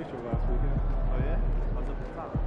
ice show last weekend. Oh yeah? What's up the top?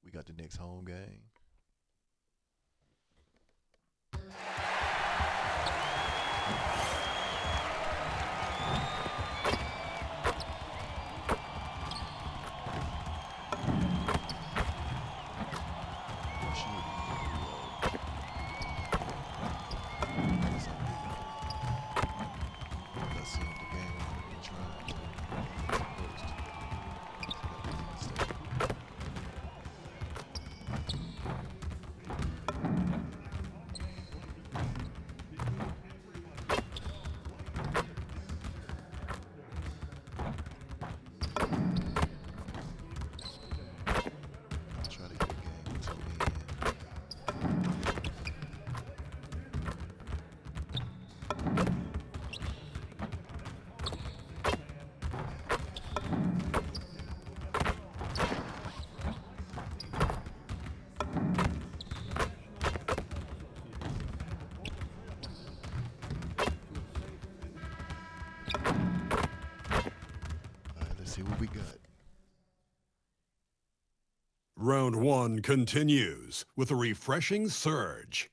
We got the next home game. See what we got. Round one continues with a refreshing surge.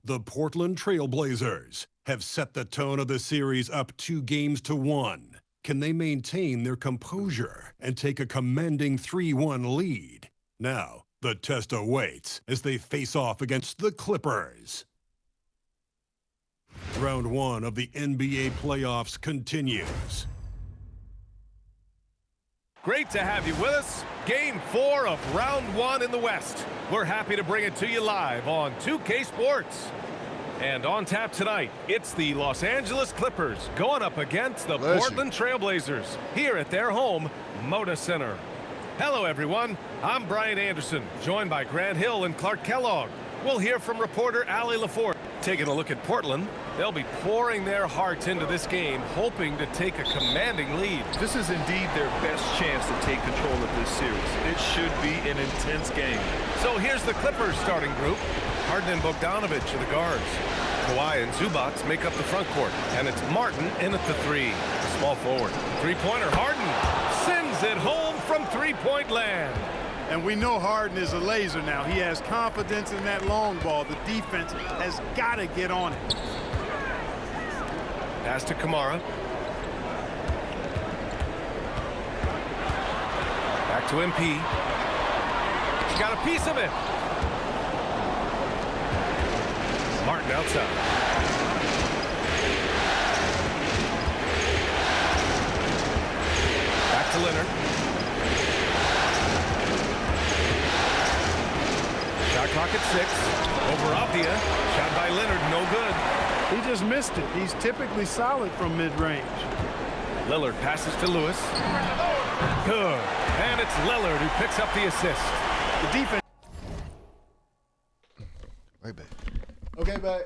The Portland Trailblazers have set the tone of the series up 2-1. Can they maintain their composure and take a commanding 3-1 lead? Now, the test awaits as they face off against the Clippers. Round one of the NBA playoffs continues. Great to have you with us. Game 4 of round 1 in the West. We're happy to bring it to you live on 2K Sports. And on tap tonight, it's the Los Angeles Clippers going up against the Portland Trailblazers here at their home, Moda Center. Hello, everyone. I'm Brian Anderson, joined by Grant Hill and Clark Kellogg. We'll hear from reporter Allie LaForte. Taking a look at Portland, they'll be pouring their hearts into this game, hoping to take a commanding lead. This is indeed their best chance to take control of this series. It should be an intense game. So here's the Clippers starting group. Harden and Bogdanovic are the guards. Kawhi and Zubac make up the front court. And it's Martin in at the 3, the small forward. Three-pointer, Harden sends it home from three-point land. And we know Harden is a laser now. He has confidence in that long ball. The defense has got to get on it. Pass to Kamara. Back to MP. He's got a piece of it. Martin outside. Back to Leonard. Shot clock at 6. Over Avdia. Shot by Leonard, no good. He just missed it. He's typically solid from mid-range. Lillard passes to Lewis. Good. And it's Lillard who picks up the assist. The defense. Right back. Okay, back.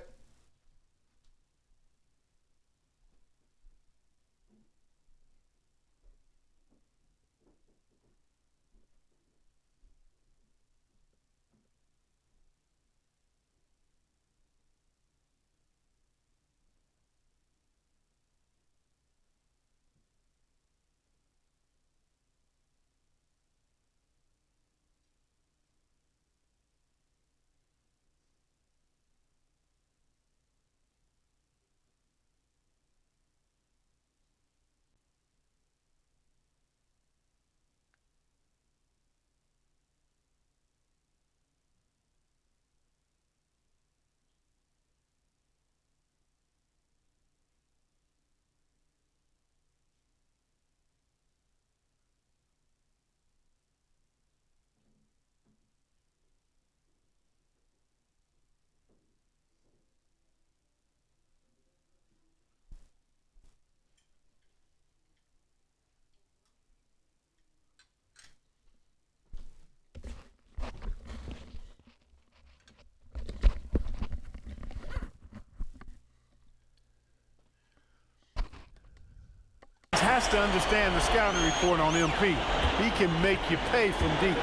has to understand the scouting report on MP. He can make you pay from deep.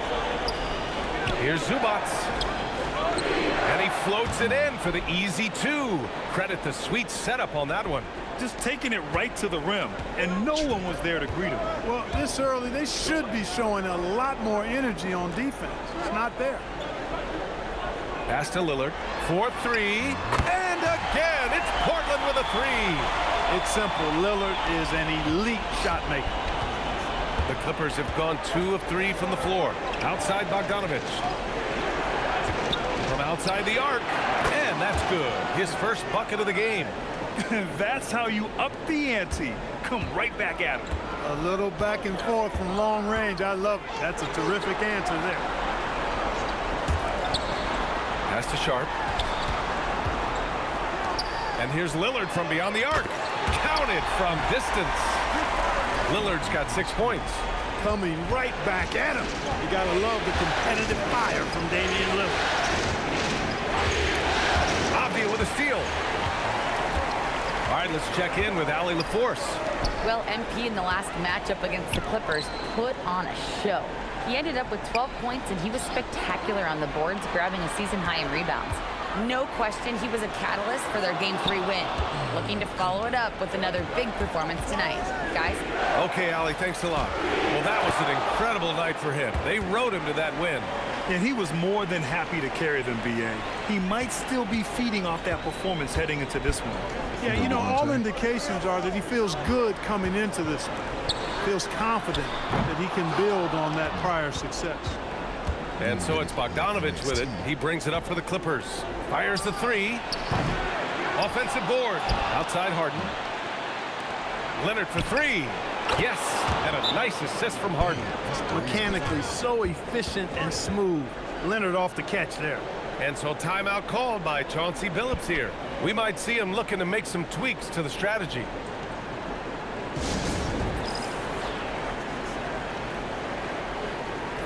Here's Zubats. And he floats it in for the easy two. Credit the sweet setup on that one. Just taking it right to the rim, and no one was there to greet him. Well, this early, they should be showing a lot more energy on defense. It's not there. Pass to Lillard for three. And again, it's Portland with a three. It's simple. Lillard is an elite shot maker. The Clippers have gone 2 of 3 from the floor. Outside Bogdanovich. From outside the arc. And that's good. His first bucket of the game. That's how you up the ante. Come right back at him. A little back and forth from long range. I love it. That's a terrific answer there. Pass to Sharp. And here's Lillard from beyond the arc. Counted from distance. Lillard's got 6 points. Coming right back at him. You got to love the competitive fire from Damian Lillard. Avdia with a steal. All right, let's check in with Allie LaForce. Well, MP in the last matchup against the Clippers put on a show. He ended up with 12 points, and he was spectacular on the boards, grabbing a season high in rebounds. No question he was a catalyst for their Game 3 win. Looking to follow it up with another big performance tonight. Guys? Okay, Allie, thanks a lot. Well, that was an incredible night for him. They rode him to that win. And he was more than happy to carry them, B.A. He might still be feeding off that performance heading into this one. Yeah, you know, all indications are that he feels good coming into this one. Feels confident that he can build on that prior success. And so it's Bogdanovich with it. He brings it up for the Clippers. Fires the three. Offensive board. Outside Harden. Leonard for three. Yes, and a nice assist from Harden. Mechanically so efficient and smooth. Leonard off the catch there. And so timeout called by Chauncey Billups here. We might see him looking to make some tweaks to the strategy.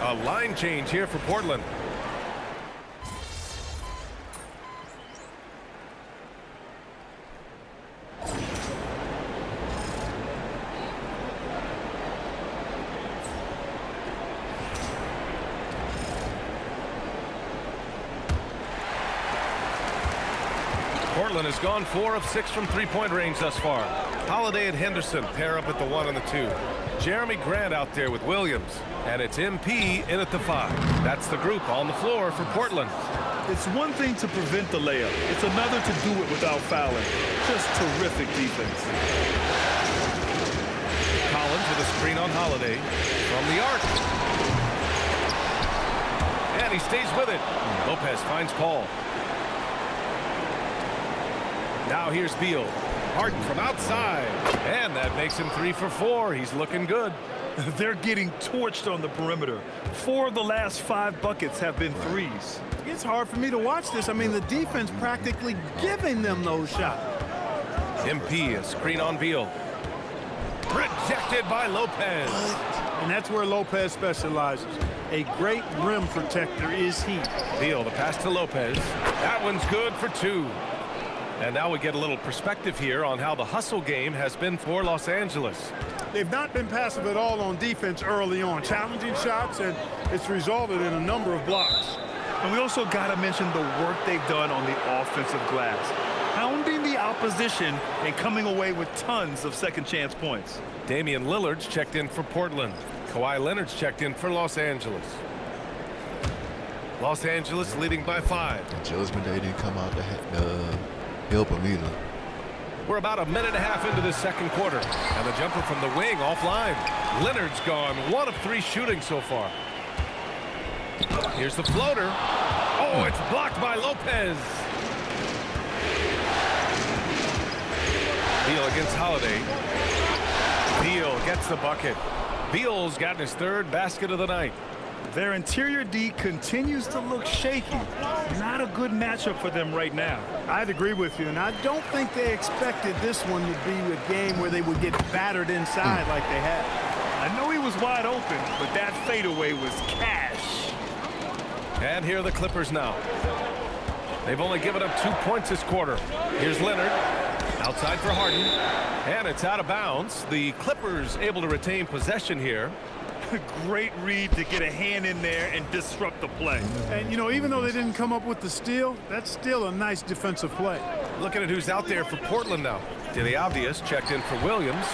A line change here for Portland. Portland has gone 4 of 6 from three-point range thus far. Holiday and Henderson pair up at the 1 and the 2. Jeremy Grant out there with Williams. And it's MP in at the 5. That's the group on the floor for Portland. It's one thing to prevent the layup. It's another to do it without fouling. Just terrific defense. Collins with a screen on Holiday from the arc. And he stays with it. Lopez finds Paul. Now here's Beal. Harden from outside. And that makes him 3 for 4. He's looking good. They're getting torched on the perimeter. 4 of the last 5 buckets have been threes. It's hard for me to watch this. I mean, the defense practically giving them those shots. MP, a screen on Beal. Rejected by Lopez. And that's where Lopez specializes. A great rim protector is he. Beal, the pass to Lopez. That one's good for 2. And now we get a little perspective here on how the hustle game has been for Los Angeles. They've not been passive at all on defense early on. Challenging shots, and it's resulted in a number of blocks. And we also got to mention the work they've done on the offensive glass. Hounding the opposition and coming away with tons of second chance points. Damian Lillard's checked in for Portland. Kawhi Leonard's checked in for Los Angeles. Los Angeles leading by 5. Judgment Day didn't come out to help him either. We're about a minute and a half into this second quarter. And the jumper from the wing offline. Leonard's gone 1 of 3 shooting so far. Here's the floater. Oh, it's blocked by Lopez. Beal against Holiday. Beal gets the bucket. Beal's gotten his 3rd basket of the night. Their interior D continues to look shaky. Not a good matchup for them right now. I'd agree with you, and I don't think they expected this one to be a game where they would get battered inside like they had. I know he was wide open, but that fadeaway was cash. And here are the Clippers now. They've only given up 2 points this quarter. Here's Leonard. Outside for Harden. And it's out of bounds. The Clippers able to retain possession here. Great read to get a hand in there and disrupt the play. And, you know, even though they didn't come up with the steal, that's still a nice defensive play. Looking at who's out there for Portland now. The obvious checked in for Williams.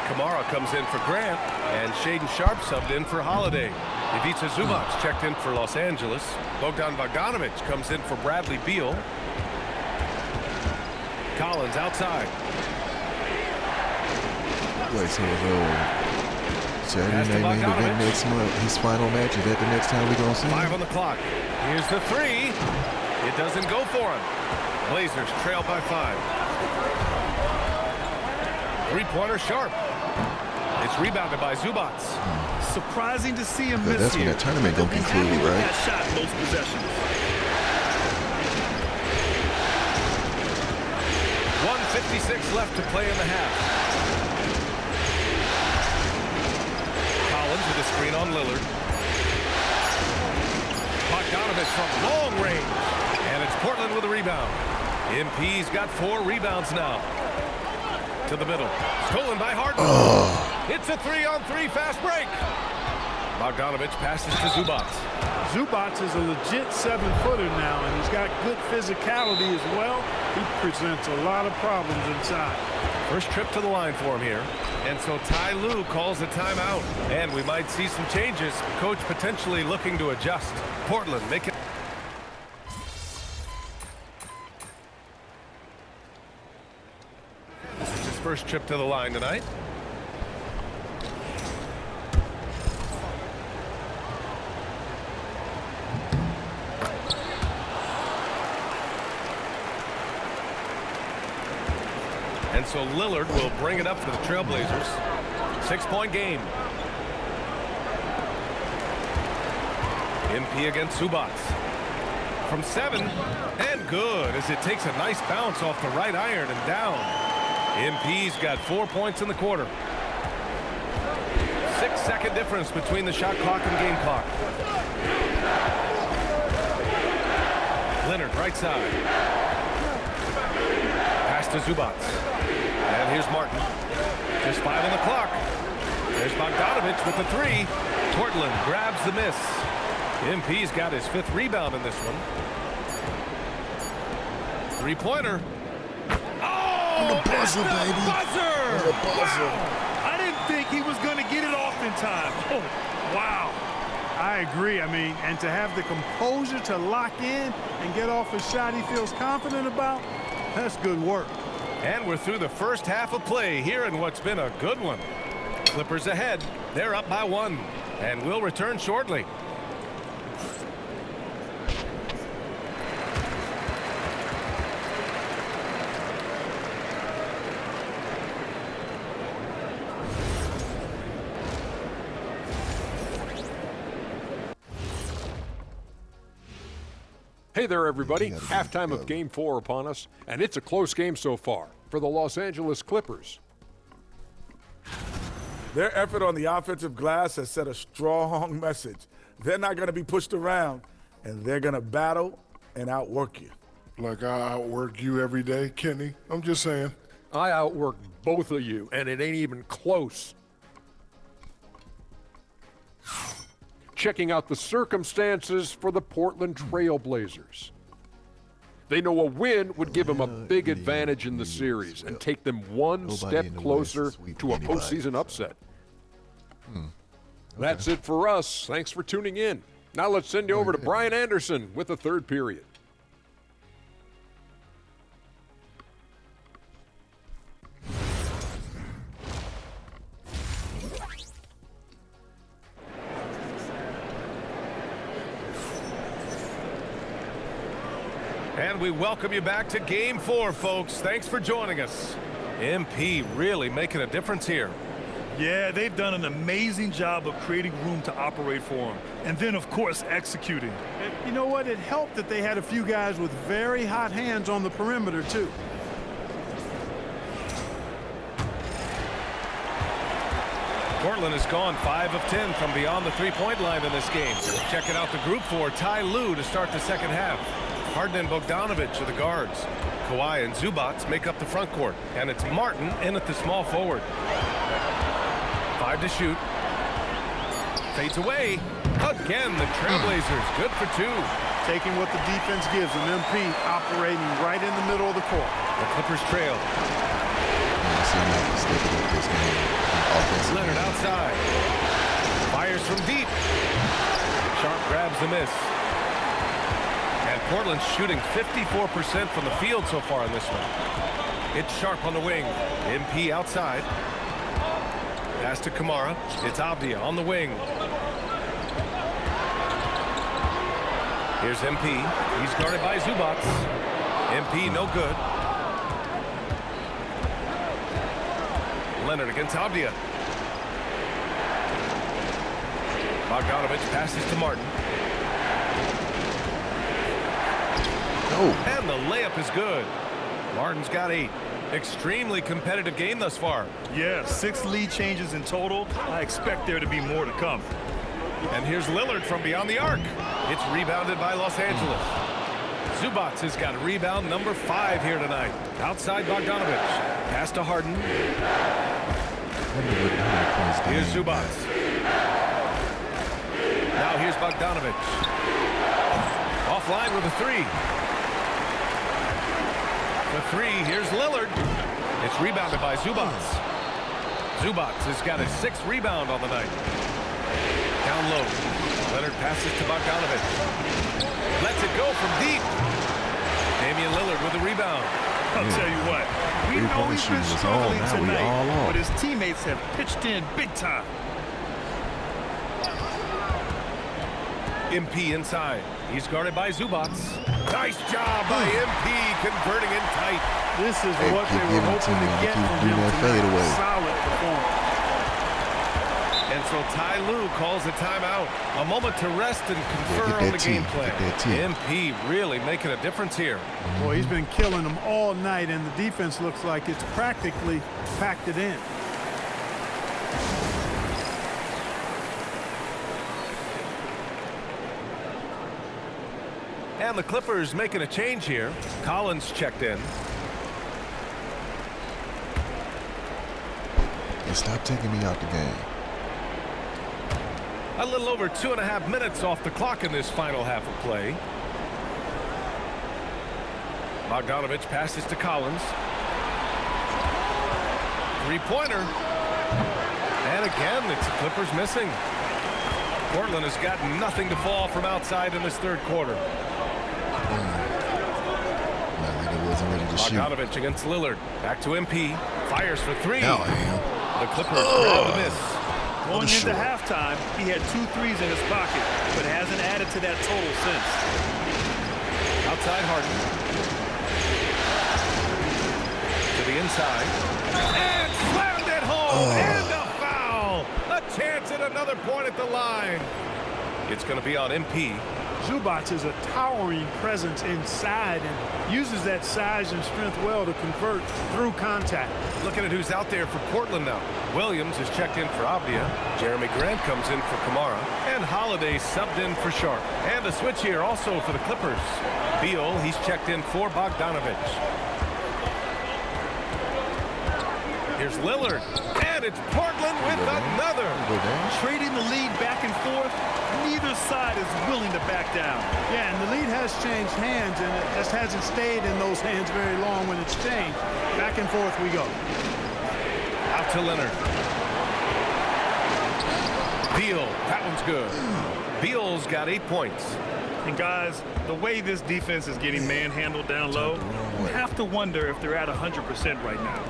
Kamara comes in for Grant. And Shaden Sharp subbed in for Holiday. Ivica Zubac checked in for Los Angeles. Bogdan Bogdanovic comes in for Bradley Beal. Collins outside. Wait, so Saturday night main event next month. His final match, is that the next time we're going to see him? 5 on the clock. Here's the three. It doesn't go for him. Blazers trail by 5. Three-pointer Sharp. It's rebounded by Zubac. Surprising to see him miss That's when here. that tournament going to conclude, right? That shot most possessions. 1:56 left to play in the half. Collins with a screen on Lillard. Bogdanovic from long range. And it's Portland with a rebound. MP's got 4 rebounds now. To the middle. Stolen by Harden. It's a 3-on-3 fast break. Bogdanovic passes to Zubac. Zubac is a legit 7-footer now, and he's got good physicality as well. He presents a lot of problems inside. First trip to the line for him here. And so Ty Lue calls a timeout. And we might see some changes. Coach potentially looking to adjust. Portland making. It's his first trip to the line tonight. And so Lillard will bring it up for the Trailblazers. 6-point game. MP against Zubac. From 7. And good as it takes a nice bounce off the right iron and down. MP's got 4 points in the quarter. 6-second difference between the shot clock and game clock. Leonard right side. Pass to Zubac. And here's Martin. Just 5 on the clock. There's Bogdanovic with the 3. Portland grabs the miss. MP's got his 5th rebound in this one. 3-pointer. Oh, the buzzer, the baby. buzzer! The buzzer. I didn't think he was going to get it off in time. Oh, wow. I agree. I mean, and to have the composure to lock in and get off a shot he feels confident about, that's good work. And we're through the first half of play here in what's been a good one. Clippers ahead. They're up by 1. And we'll return shortly. Hey there, everybody. Halftime of Game 4 upon us, and it's a close game so far for the Los Angeles Clippers. Their effort on the offensive glass has set a strong message. They're not going to be pushed around, and they're going to battle and outwork you. Like I outwork you every day, Kenny. I'm just saying. I outworked both of you, and it ain't even close. Checking out the circumstances for the Portland Trail Blazers. They know a win would give them a big advantage in the series and take them one step closer to a postseason upset. That's it for us. Thanks for tuning in. Now let's send you over to Brian Anderson with the third period. And we welcome you back to Game 4, folks. Thanks for joining us. MP really making a difference here. Yeah, they've done an amazing job of creating room to operate for him. And then, of course, executing. And you know what? It helped that they had a few guys with very hot hands on the perimeter, too. Portland has gone 5 of 10 from beyond the three-point line in this game. Checking out the group for Ty Lue to start the second half. Harden and Bogdanovic are the guards. Kawhi and Zubats make up the front court. And it's Martin in at the small forward. 5 to shoot. Fades away. Again, the Trailblazers good for 2. Taking what the defense gives them. MP operating right in the middle of the court. The Clippers trail. Leonard outside. Fires from deep. Sharp grabs the miss. And Portland's shooting 54% from the field so far in this one. It's Sharp on the wing. MP outside. Pass to Kamara. It's Avdia on the wing. Here's MP. He's guarded by Zubats. MP no good. Leonard against Avdia. Bogdanovic passes to Martin. And the layup is good. Martin's got 8. Extremely competitive game thus far. Yeah, 6 lead changes in total. I expect there to be more to come. And here's Lillard from beyond the arc. It's rebounded by Los Angeles. Zubats has got rebound number 5 here tonight. Outside Bogdanovic. Pass to Harden. Here's Zubats. Now here's Bogdanovic. Offline with a 3. The 3, here's Lillard. It's rebounded by Zubats. Zubats has got his 6th rebound on the night. Down low. Leonard passes to Bogdanovic. Lets it go from deep. Damian Lillard with the rebound. I'll tell you what, we know he's been struggling tonight, but his teammates have pitched in big time. MP inside. He's guarded by Zubats. Nice job by MP converting in tight. This is what they were hoping to get from him tonight. Solid performance. And so Ty Lue calls a timeout. A moment to rest and confer on the game plan. MP really making a difference here. Boy, he's been killing them all night, and the defense looks like it's practically packed it in. And the Clippers making a change here. Collins checked in. And stop taking me out the game. A little over 2.5 minutes off the clock in this final half of play. Bogdanovic passes to Collins. 3-pointer. And again, it's the Clippers missing. Portland has got nothing to fall from outside in this 3rd quarter. Bogdanovic against Lillard. Back to MP. Fires for 3. Now I am. The Clippers grab the miss. Going into halftime, he had 2 threes in his pocket, but hasn't added to that total since. Outside Harden. To the inside. And slammed it home. And a foul. A chance at another point at the line. It's going to be on MP. Zubats is a towering presence inside and uses that size and strength well to convert through contact. Looking at who's out there for Portland now. Williams is checked in for Avdia. Jeremy Grant comes in for Kamara. And Holiday subbed in for Sharp. And a switch here also for the Clippers. Beal, he's checked in for Bogdanovic. Here's Lillard. And it's Portland with another. Trading the lead back and forth. Neither side is willing to back down. Yeah, and the lead has changed hands, and it just hasn't stayed in those hands very long when it's changed. Back and forth we go. Out to Leonard. Beal, that one's good. Beal's got 8 points. And guys, the way this defense is getting manhandled down low, you have to wonder if they're at 100% right now.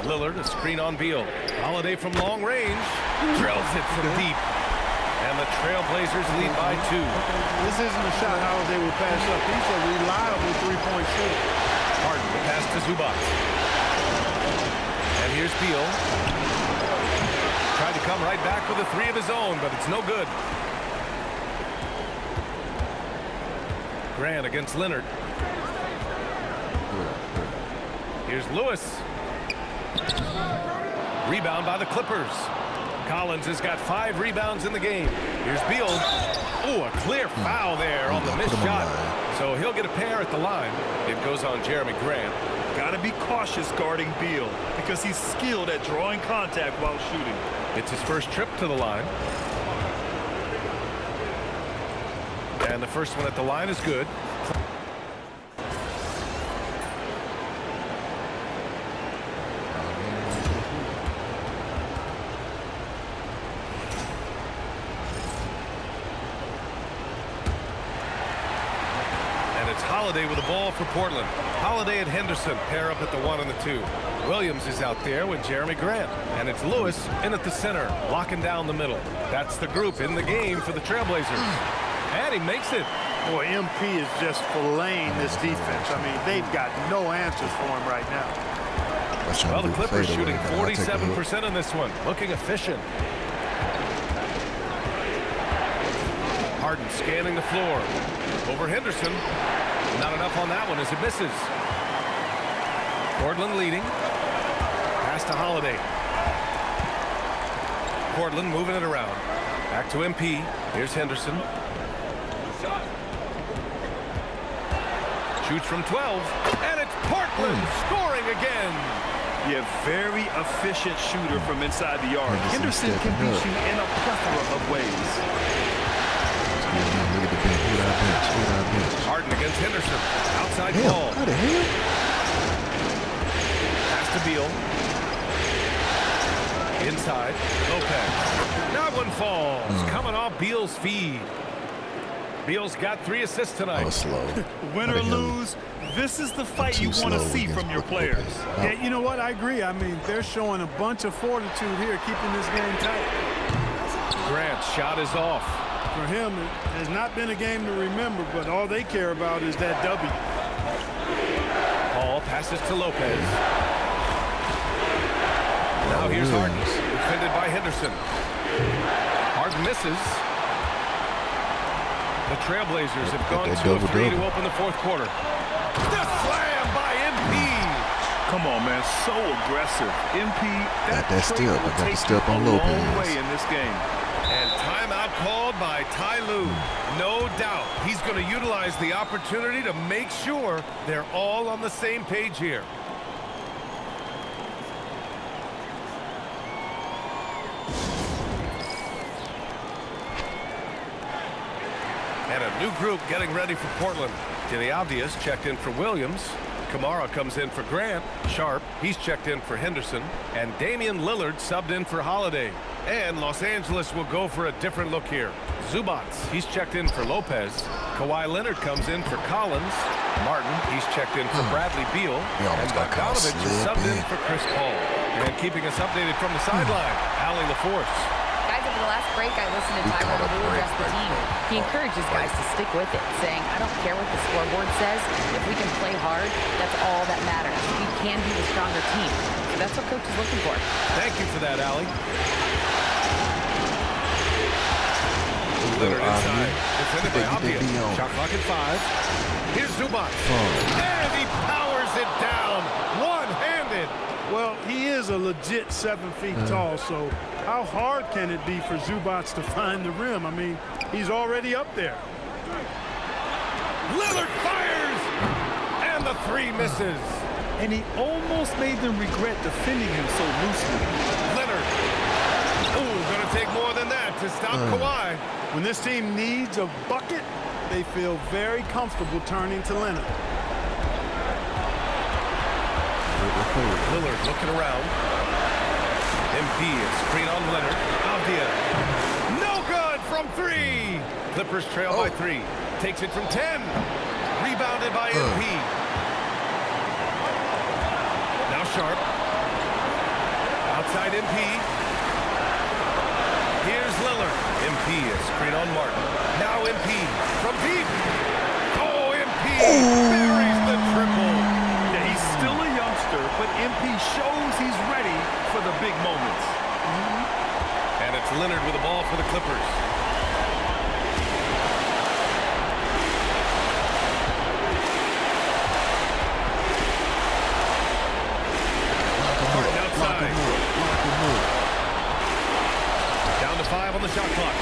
Lillard, a screen on Beal. Holiday from long range. Drills it from deep. And the Trailblazers lead by 2. This isn't a shot Holiday will pass up. He's a reliable three-point shooter. Harden, the pass to Zubats. And here's Beal. Tried to come right back with a 3 of his own, but it's no good. Grant against Leonard. Here's Lewis. Rebound by the Clippers. Collins has got 5 rebounds in the game. Here's Beal. Ooh, a clear foul there on the missed put him on shot. the line. So he'll get a pair at the line. It goes on Jeremy Grant. Got to be cautious guarding Beal because he's skilled at drawing contact while shooting. It's his first trip to the line. And the first one at the line is good. Holiday with the ball for Portland. Holiday and Henderson pair up at the 1 and the 2. Williams is out there with Jeremy Grant. And it's Lewis in at the center, locking down the middle. That's the group in the game for the Trailblazers. And he makes it. Boy, MP is just filleting this defense. I mean, they've got no answers for him right now. Well, the Clippers shooting 47% on this one. Looking efficient. Harden scanning the floor. Over Henderson. Not enough on that one as it misses. Portland leading. Pass to Holiday. Portland moving it around. Back to MP. Here's Henderson. Shoots from 12. And it's Portland scoring again. Yeah, very efficient shooter from inside the yard. Henderson can beat you in a plethora of ways. Look at the bench. Look at our bench. Look at our bench. Harden against Henderson. Outside ball. How the hell? Pass to Beal. Inside. Lopez. That one falls. Coming off Beal's feed. Beal's got 3 assists tonight. Oh, slow. Win or lose, this is the fight you want to see from your players. Yeah, you know what? I agree. I mean, they're showing a bunch of fortitude here, keeping this game tight. Grant's shot is off. For him, it has not been a game to remember, but all they care about is that W. Paul passes to Lopez. Now here's Harden, defended by Henderson. Harden misses. The Trailblazers have gone 2 of 3 to open the 4th quarter. The slam by MP. Come on, man, so aggressive. MP, that steal. will I got take to step you on a Lopez. long way in this game. And timeout called by Ty Lue. No doubt he's going to utilize the opportunity to make sure they're all on the same page here. And a new group getting ready for Portland. Kenny Obvious checked in for Williams. Kamara comes in for Grant. Sharp, he's checked in for Henderson. And Damian Lillard subbed in for Holiday. And Los Angeles will go for a different look here. Zubac, he's checked in for Lopez. Kawhi Leonard comes in for Collins. Martin, he's checked in for Bradley Beal. And Bogdanovich is subbed in for Chris Paul. And keeping us updated from the sideline, Allie LaForce. Guys, over the last break, I listened to Tyronn Lue address the team. He encourages guys to stick with it, saying, I don't care what the scoreboard says. If we can play hard, that's all that matters. We can be the stronger team. So that's what Coach is looking for. Thank you for that, Allie. Leonard inside. Defended by Obvious. Shot clock at 5. Here's Zubac. And he powers it down. One-handed. Well, he is a legit 7 feet tall, so how hard can it be for Zubac to find the rim? I mean, he's already up there. Lillard fires! And the 3 misses. And he almost made them regret defending him so loosely. Leonard. Ooh, gonna take more than that to stop Kawhi. When this team needs a bucket, they feel very comfortable turning to Leonard. Lillard looking around. MP is screen on Leonard. Avdia. No good from 3. Clippers trail by 3. Takes it from 10. Rebounded by MP. Now Sharp. Outside MP. Here's Lillard. MP is screen on Martin. Now MP from deep. Oh, MP buries the triple. Yeah, he's still a youngster, but MP shows he's ready for the big moments. And it's Leonard with the ball for the Clippers. Harden outside. Down to 5 on the shot clock.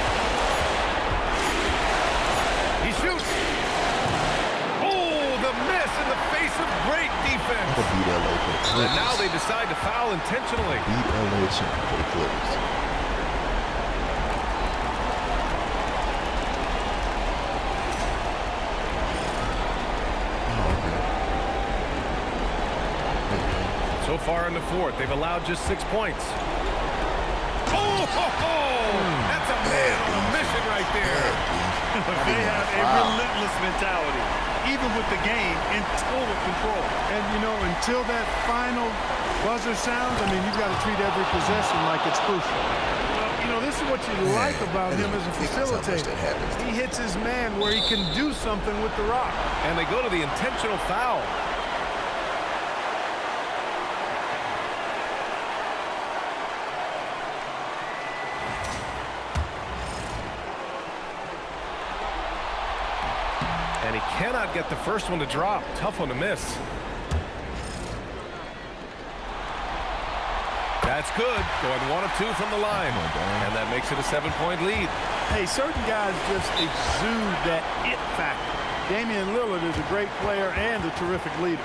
beat LA for the Clippers. And now they decide to foul intentionally. Beat LA for the Clippers. So far in the fourth, they've allowed just 6 points. Oh, that's a man on a mission right there. They have a relentless mentality, even with the game in total control. And, you know, until that final buzzer sounds, I mean, you've got to treat every possession like it's crucial. Well, you know, this is what you like about him as a facilitator. He hits his man where he can do something with the rock. And they go to the intentional foul. And he cannot get the first one to drop. Tough one to miss. That's good. Going 1 of 2 from the line. And that makes it a 7-point lead. Hey, certain guys just exude that it factor. Damian Lillard is a great player and a terrific leader.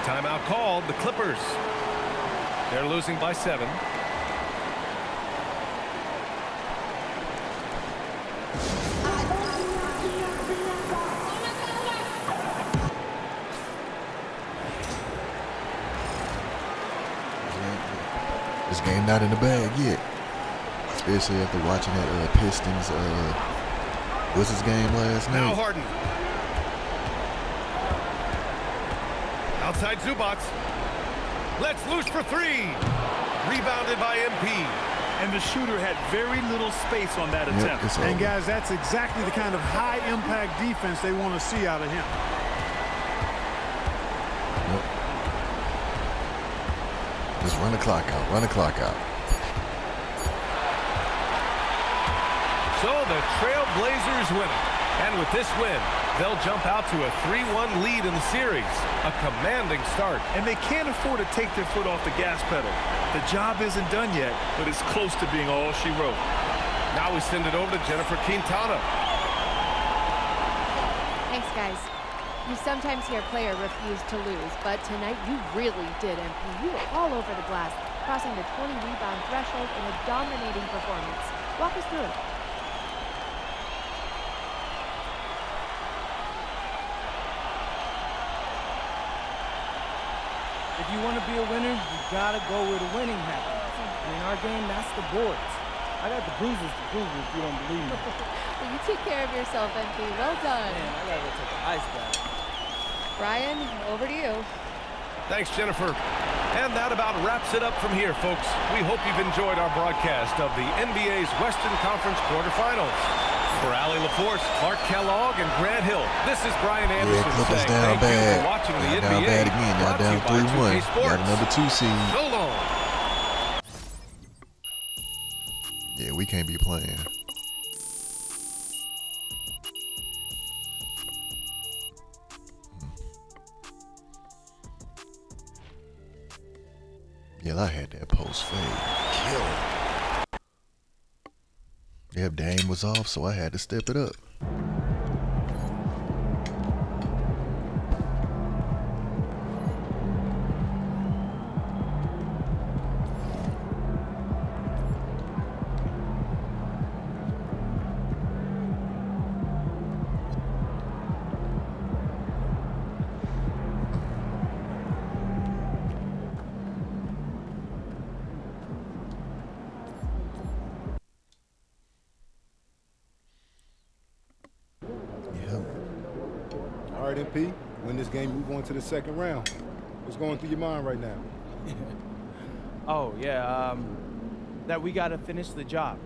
Timeout called. The Clippers. They're losing by 7. This game not in the bag yet, especially after watching that Pistons Wizards game last night. Now Harden. Outside Zubac. Let's loose for 3. Rebounded by MP. And the shooter had very little space on that attempt. And guys, that's exactly the kind of high-impact defense they want to see out of him. Just run the clock out. Run the clock out. So the Trailblazers win it. And with this win, they'll jump out to a 3-1 lead in the series. A commanding start. And they can't afford to take their foot off the gas pedal. The job isn't done yet, but it's close to being all she wrote. Now we send it over to Jennifer Quintana. Thanks, guys. You sometimes hear a player refuse to lose, but tonight you really did, MP. You were all over the glass, crossing the 20-rebound threshold in a dominating performance. Walk us through it. If you want to be a winner, you got to go where the winning happens. And in our game, that's the boards. I got the bruises to prove it if you don't believe me. Well, you take care of yourself, MP. Well done. Man, I got to go take an ice bath. Brian, over to you. Thanks, Jennifer. And that about wraps it up from here, folks. We hope you've enjoyed our broadcast of the NBA's Western Conference quarterfinals. For Allie LaForce, Clark Kellogg, and Grant Hill, this is Brian Anderson Clippers saying down thank bad. you for watching the Down NBA. bad again. Y'all down 3-1. Got another 2 seed. So long. Yeah, we can't be playing. Yeah, I had that post fade. Kill it. Yeah, Dame was off, so I had to step it up. All right, MP, win this game, move on to the second round. What's going through your mind right now? That we got to finish the job.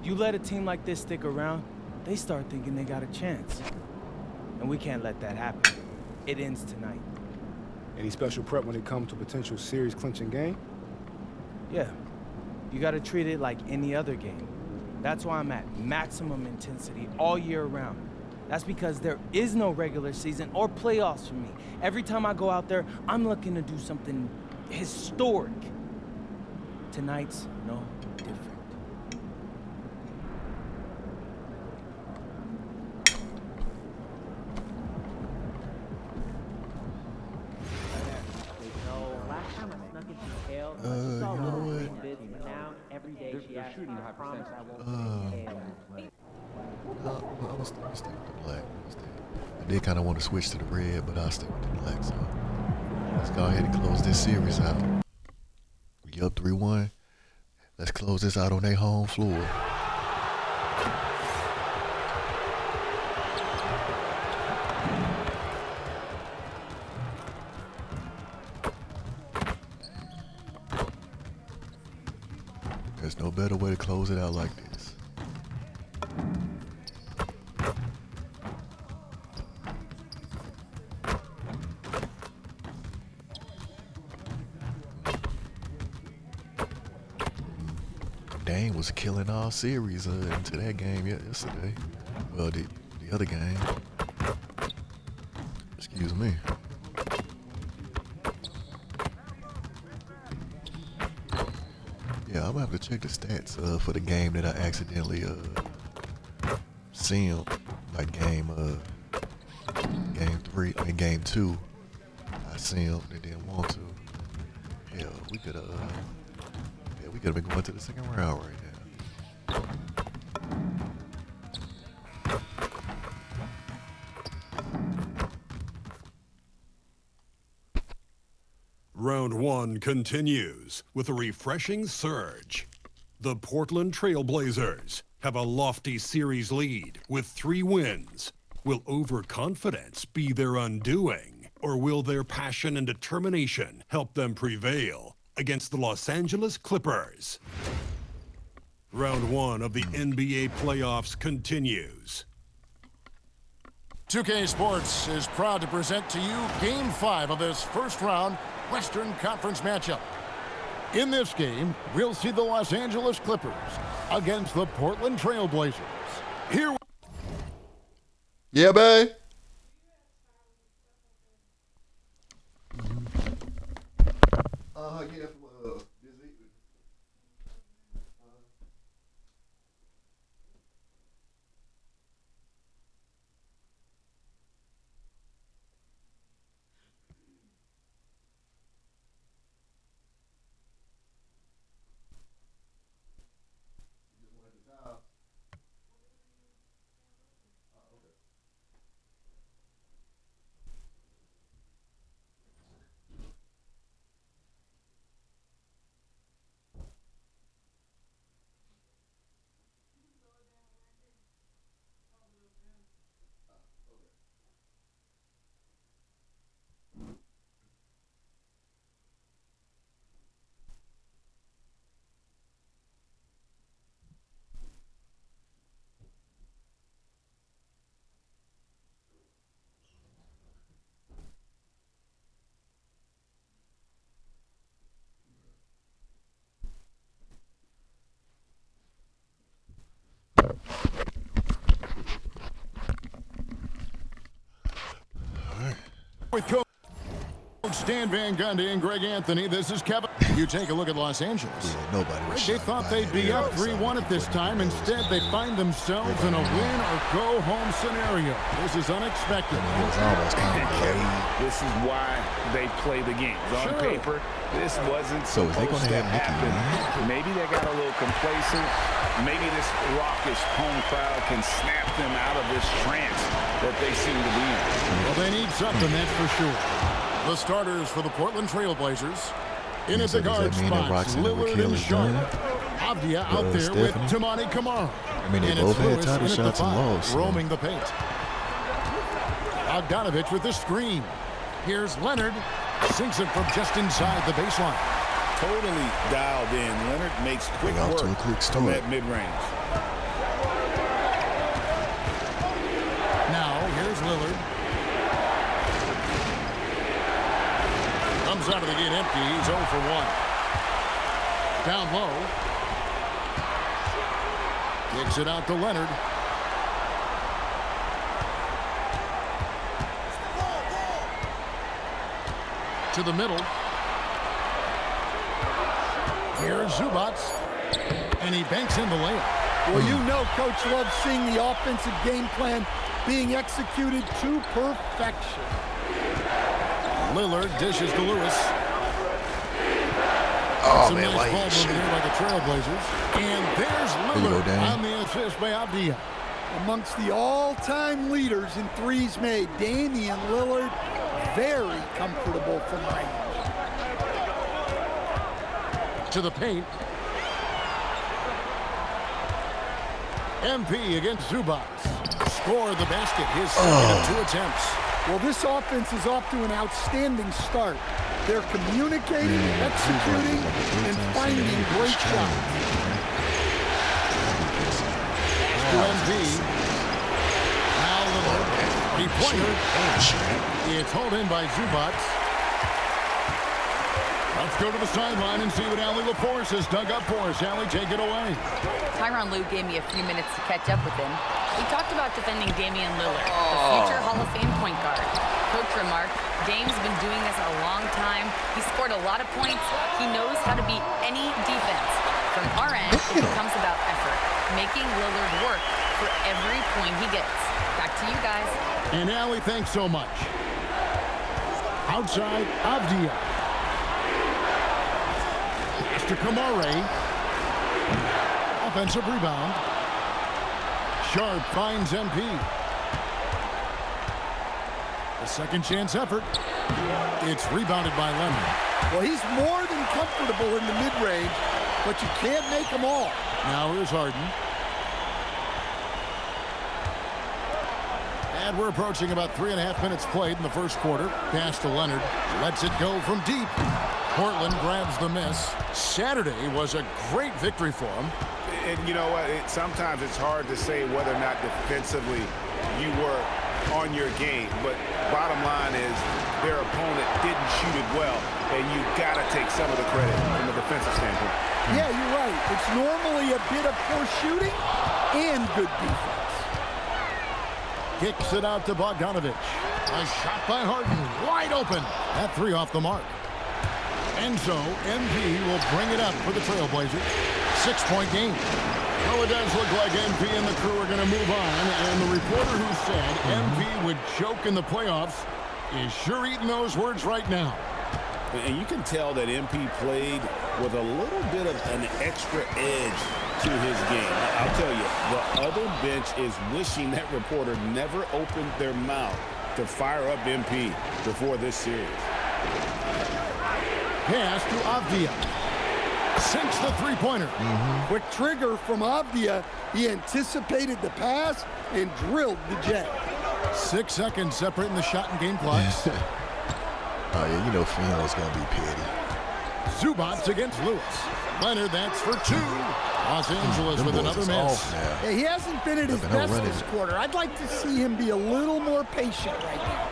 You let a team like this stick around, they start thinking they got a chance. And we can't let that happen. It ends tonight. Any special prep when it comes to potential series clinching game? Yeah, you got to treat it like any other game. That's why I'm at maximum intensity all year round. That's because there is no regular season or playoffs for me. Every time I go out there, I'm looking to do something historic. Tonight's no different. You know what? I'm gonna stick with the black. I did kind of want to switch to the red, but I'll stick with the black. So let's go ahead and close this series out. We up 3-1. Let's close this out on their home floor. There's no better way to close it out like this. Dane was killing all series into that game yesterday. Well, the other game. Excuse me. Yeah, I'm gonna have to check the stats for the game that I accidentally simmed, like game 3, I mean game 2. I simmed and didn't want to. Hell, we could have been going to the second round right now. Round 1 continues with a refreshing surge. The Portland Trail Blazers have a lofty series lead with 3 wins. Will overconfidence be their undoing, or will their passion and determination help them prevail against the Los Angeles Clippers? Round 1 of the NBA playoffs continues. 2K Sports is proud to present to you Game 5 of this first round Western Conference matchup. In this game, we'll see the Los Angeles Clippers against the Portland Trail Blazers. Here. Yeah, babe. Yeah, busy. With Coach Stan Van Gundy and Greg Anthony, this is Kevin. You take a look at Los Angeles. Yeah, nobody was They thought they'd be up 3-1 at this time. Instead, they find themselves in a win-or-go-home scenario. This is unexpected. It was almost kind of This is why they play the games. On paper, this wasn't supposed to happen. Maybe they got a little complacent. Maybe this raucous home crowd can snap them out of this trance that they seem to be in. Well, they need something, that's for sure. The starters for the Portland Trail Blazers. In at the guard spots, Lillard and Sharp. Avdia out there with Tamani Kamara. I mean, they both had title shots and lost. Roaming the paint. Bogdanovich with the screen. Here's Leonard. Sinks it from just inside the baseline. Totally dialed in. Leonard makes quick work from that mid-range. Now, here's Lillard. Comes out of the gate empty. He's 0 for 1. Down low. Kicks it out to Leonard. To the middle. Here's Zubats. And he banks in the layup. Well, you know Coach loves seeing the offensive game plan being executed to perfection. Lillard dishes to Lewis. Some nice ball movement here by the Trailblazers. And there's Lillard on the assist by Avdia. Amongst the all-time leaders in threes made, Damian Lillard, very comfortable from range. To the paint. MP against Zubac. Scored the basket, his second of 2 attempts. Well, this offense is off to an outstanding start. They're communicating, executing, and finding great shots. To MP. Now Lillard. He pointed. It's hauled in by Zubac. Let's go to the sideline and see what Allie LaForce has dug up for us. Allie, take it away. Tyronn Lue gave me a few minutes to catch up with him. We talked about defending Damian Lillard, the future Hall of Fame point guard. Coach remarked, Dame's been doing this a long time. He scored a lot of points. He knows how to beat any defense. From our end, it becomes about effort, making Lillard work for every point he gets. Back to you guys. And Allie, thanks so much. Outside, Avdia. To Kamare. Offensive rebound. Sharp finds MP. A second chance effort. It's rebounded by Leonard. Well, he's more than comfortable in the mid-range, but you can't make them all. Now here's Harden. And we're approaching about 3.5 minutes played in the first quarter. Pass to Leonard. Lets it go from deep. Portland grabs the miss. Saturday was a great victory for them. And you know what? Sometimes it's hard to say whether or not defensively you were on your game. But bottom line is their opponent didn't shoot it well. And you got to take some of the credit from the defensive standpoint. Yeah, you're right. It's normally a bit of poor shooting and good defense. Kicks it out to Bogdanovich. A shot by Harden. Wide open. That 3 off the mark. And so, MP will bring it up for the Trailblazers. 6-point game. Well, it does look like MP and the crew are going to move on. And the reporter who said MP would choke in the playoffs is sure eating those words right now. And you can tell that MP played with a little bit of an extra edge to his game. I'll tell you, the other bench is wishing that reporter never opened their mouth to fire up MP before this series. Pass to Avdia. Sinks the three-pointer. Quick trigger from Avdia. He anticipated the pass and drilled the jet. 6 seconds separating the shot and game clocks. Oh, yeah, you know Fiona's going to be petty. Zubac against Lewis. Leonard, that's for 2. Los Angeles with another miss. Yeah, he hasn't been at his best this quarter. I'd like to see him be a little more patient right now.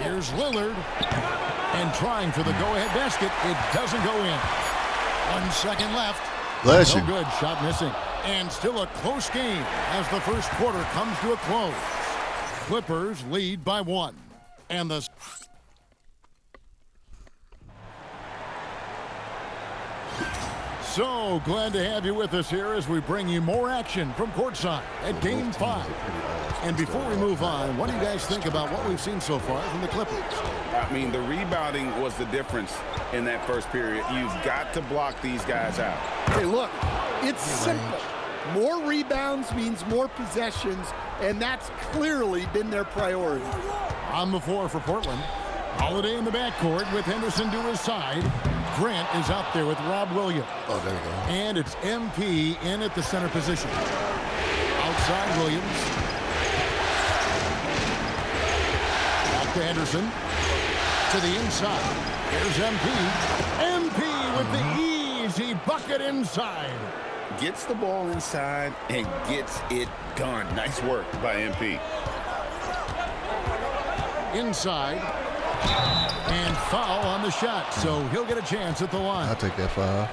Here's Lillard. And trying for the go-ahead basket. It doesn't go in. 1 second left. Bless no you. Good. Shot missing. And still a close game as the first quarter comes to a close. Clippers lead by 1. And the... So glad to have you with us here as we bring you more action from courtside at Game 5. And before we move on, what do you guys think about what we've seen so far from the Clippers? I mean, the rebounding was the difference in that first period. You've got to block these guys out. Hey, look, it's simple. More rebounds means more possessions, and that's clearly been their priority. On the floor for Portland. Holiday in the backcourt with Henderson to his side. Grant is out there with Rob Williams. Oh, there you go. And it's MP in at the center position. Outside Williams. Back to Henderson. To the inside. Here's MP. MP with the easy bucket inside. Gets the ball inside and gets it done. Nice work by MP. Inside. And foul on the shot, so he'll get a chance at the line. I'll take that foul.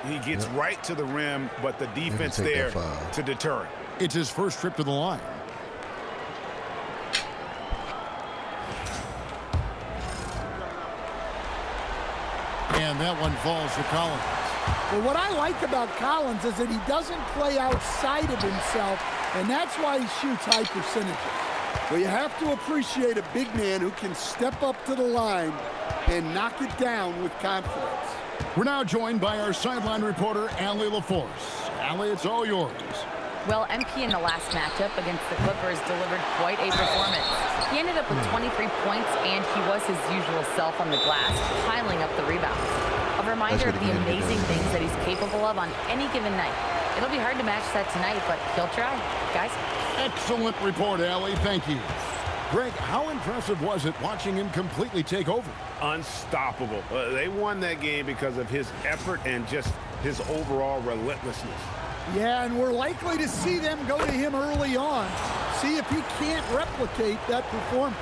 He gets right to the rim, but the defense there to deter it. It's his first trip to the line. And that one falls for Collins. Well, what I like about Collins is that he doesn't play outside of himself, and that's why he shoots high percentages. Well, you have to appreciate a big man who can step up to the line and knock it down with confidence. We're now joined by our sideline reporter, Allie LaForce. Allie, it's all yours. Well, MP in the last matchup against the Clippers delivered quite a performance. He ended up with 23 points, and he was his usual self on the glass, piling up the rebounds. A reminder of the amazing things that he's capable of on any given night. It'll be hard to match that tonight, but he'll try. Guys? Excellent report, Allie. Thank you. Greg, how impressive was it watching him completely take over? Unstoppable. They won that game because of his effort and just his overall relentlessness. Yeah, and we're likely to see them go to him early on. See if he can't replicate that performance.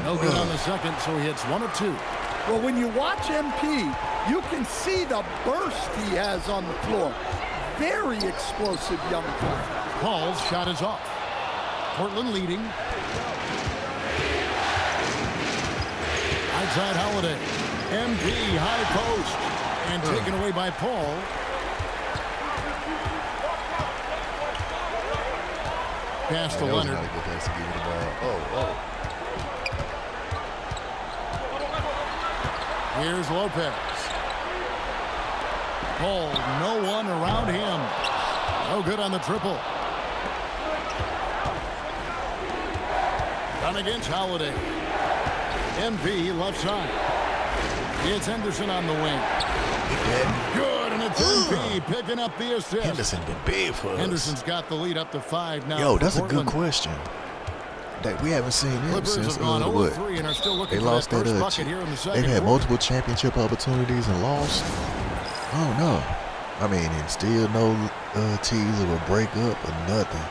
No good on the second, so he hits 1 of 2. Well, when you watch MP, you can see the burst he has on the floor. Very explosive young player. Paul's shot is off. Portland leading. Outside Holiday. MP high post. And taken away by Paul. Pass to Leonard. Here's Lopez. Paul, no one around him. No good on the triple. Done against Holiday. MP left side. It's Henderson on the wing. Good, and it's MP picking up the assist. Henderson been big for us. Henderson's got the lead up to 5 now. Yo, that's Portland. a good question. That we haven't seen him Clippers since have gone what? 0-3 and are still looking They for lost that that. first bucket here in the second They've had quarter. multiple championship opportunities and lost. Oh no, I mean, and still no tease of a breakup or nothing.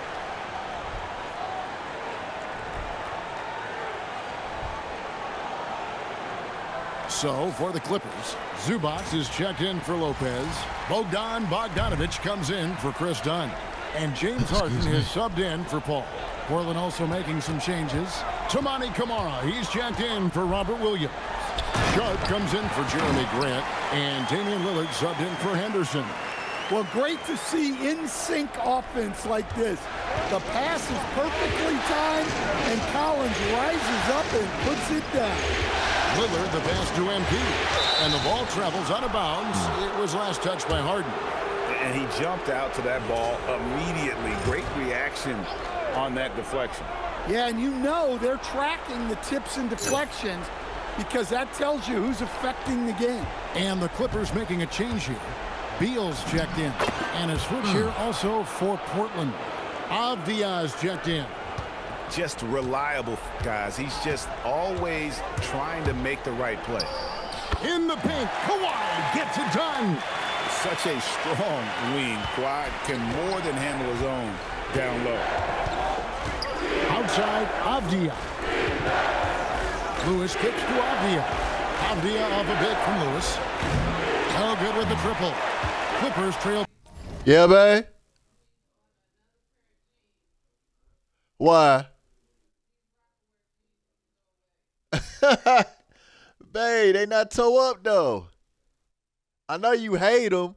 So, for the Clippers, Zubac is checked in for Lopez. Bogdanovich comes in for Chris Dunn. And James Harden is subbed in for Paul. Portland also making some changes. Toumani Camara, he's checked in for Robert Williams. Sharp comes in for Jeremy Grant. And Damian Lillard subbed in for Henderson. Well, great to see in-sync offense like this. The pass is perfectly timed, and Collins rises up and puts it down. Lillard, the pass to MP. And the ball travels out of bounds. It was last touched by Harden. And he jumped out to that ball immediately. Great reaction on that deflection. Yeah, and you know they're tracking the tips and deflections because that tells you who's affecting the game. And the Clippers making a change here. Beal's checked in. And a switch here also for Portland. Avdia's checked in. Just reliable, guys. He's just always trying to make the right play. In the paint, Kawhi gets it done. Such a strong wing. Kawhi can more than handle his own down low. Outside, Avdia. Lewis kicks to Avdia. Avdia off a bit from Lewis. No good with the triple. Clippers trail. Yeah, babe. Why? Babe, they not toe up though. I know you hate them.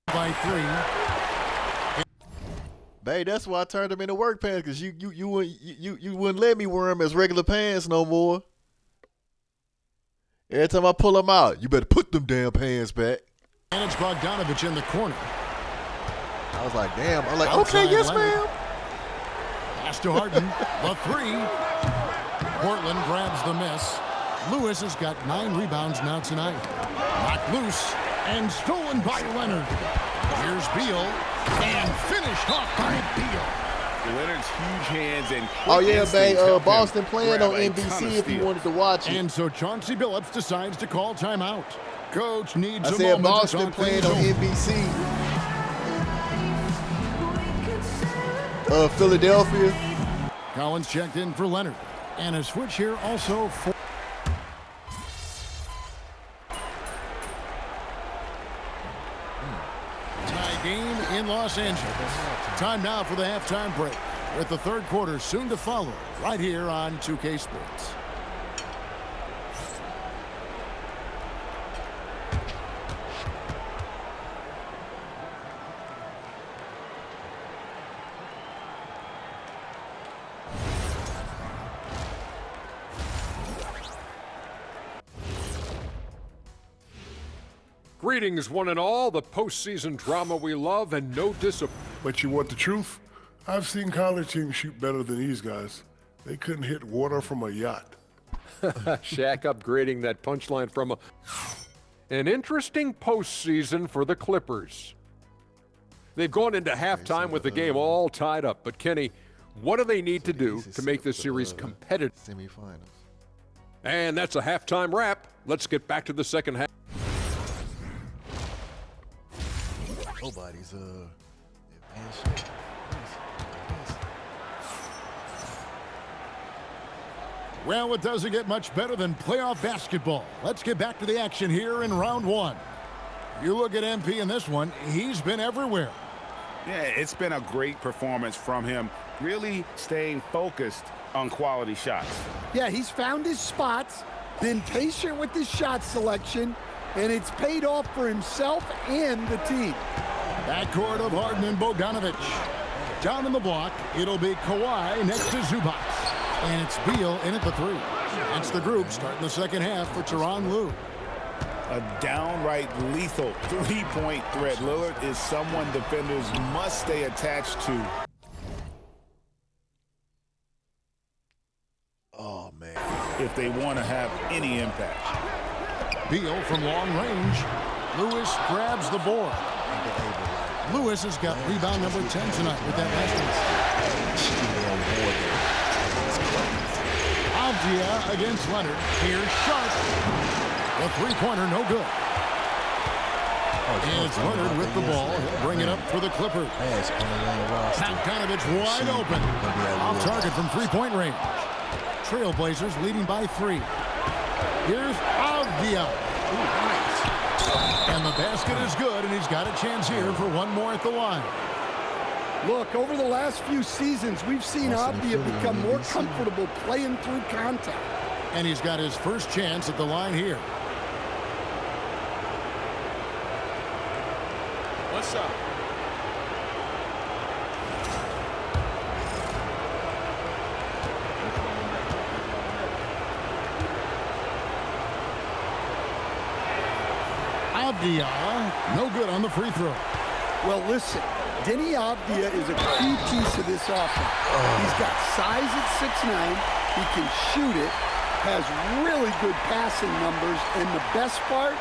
By 3. Babe, that's why I turned them into work pants, because you wouldn't let me wear them as regular pants no more. Every time I pull them out, you better put them damn pants back. And it's Bogdanovich in the corner. I was like, damn. I'm like, Outside okay, yes, Leonard. ma'am. Pass to Harden. The 3. Portland grabs the miss. Lewis has got 9 rebounds now tonight. Knocked loose and stolen by Leonard. Here's Beal and finished off by Beal. Leonard's huge hands and oh yeah, babe. Boston playing on NBC if you wanted to watch it. And so Chauncey Billups decides to call timeout. Coach needs I a said moment Boston to talk playing things on over. NBC. Philadelphia. Collins checked in for Leonard. And a switch here also for... Tie game in Los Angeles. Time now for the halftime break, with the third quarter soon to follow right here on 2K Sports. Greetings, one and all, the postseason drama we love and no disappointment. But you want the truth? I've seen college teams shoot better than these guys. They couldn't hit water from a yacht. Shaq upgrading that punchline from an interesting postseason for the Clippers. They've gone into halftime with the game all tied up. But, Kenny, what do they need to do to make this series competitive? Semifinals. And that's a halftime wrap. Let's get back to the second half. Nobody's in bad shape. Well, it doesn't get much better than playoff basketball. Let's get back to the action here in round one. You look at MP in this one, he's been everywhere. Yeah, it's been a great performance from him, really staying focused on quality shots. Yeah, he's found his spots, been patient with his shot selection, and it's paid off for himself and the team. Backcourt of Harden and Bogdanovic. Down in the block, it'll be Kawhi next to Zubac. And it's Beal in at the three. That's the group starting the second half for Tyronn Lue. A downright lethal three-point threat. Lillard is someone defenders must stay attached to. Oh, man. If they want to have any impact. Beal from long range. Lewis grabs the board. Lewis has got rebound number 10 tonight with that last one. Avdia against Leonard. Here's Sharp. The three-pointer, no good. And it's Leonard with the ball. He'll bring it up for the Clippers. Bogdanovic wide open. Off target from three-point range. Trailblazers leading by 3. Here's Avdia. And the basket is good, and he's got a chance here for one more at the line. Look, over the last few seasons, we've seen Avdia become more comfortable playing through contact. And he's got his first chance at the line here. What's up? Avdia, no good on the free throw. Well, listen, Denny Avdia is a key piece of this offense. He's got size at 6'9". He can shoot it, has really good passing numbers, and the best part,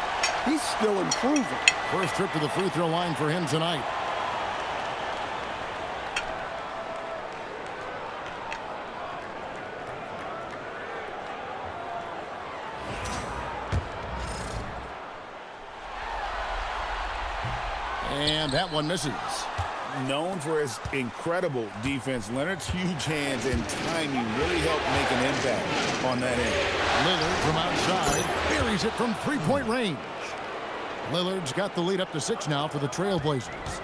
he's still improving. First trip to the free throw line for him tonight. And that one misses. Known for his incredible defense, Leonard's huge hands and timing really helped make an impact on that end. Lillard from outside buries it from three-point range. Lillard's got the lead up to 6 now for the Trailblazers.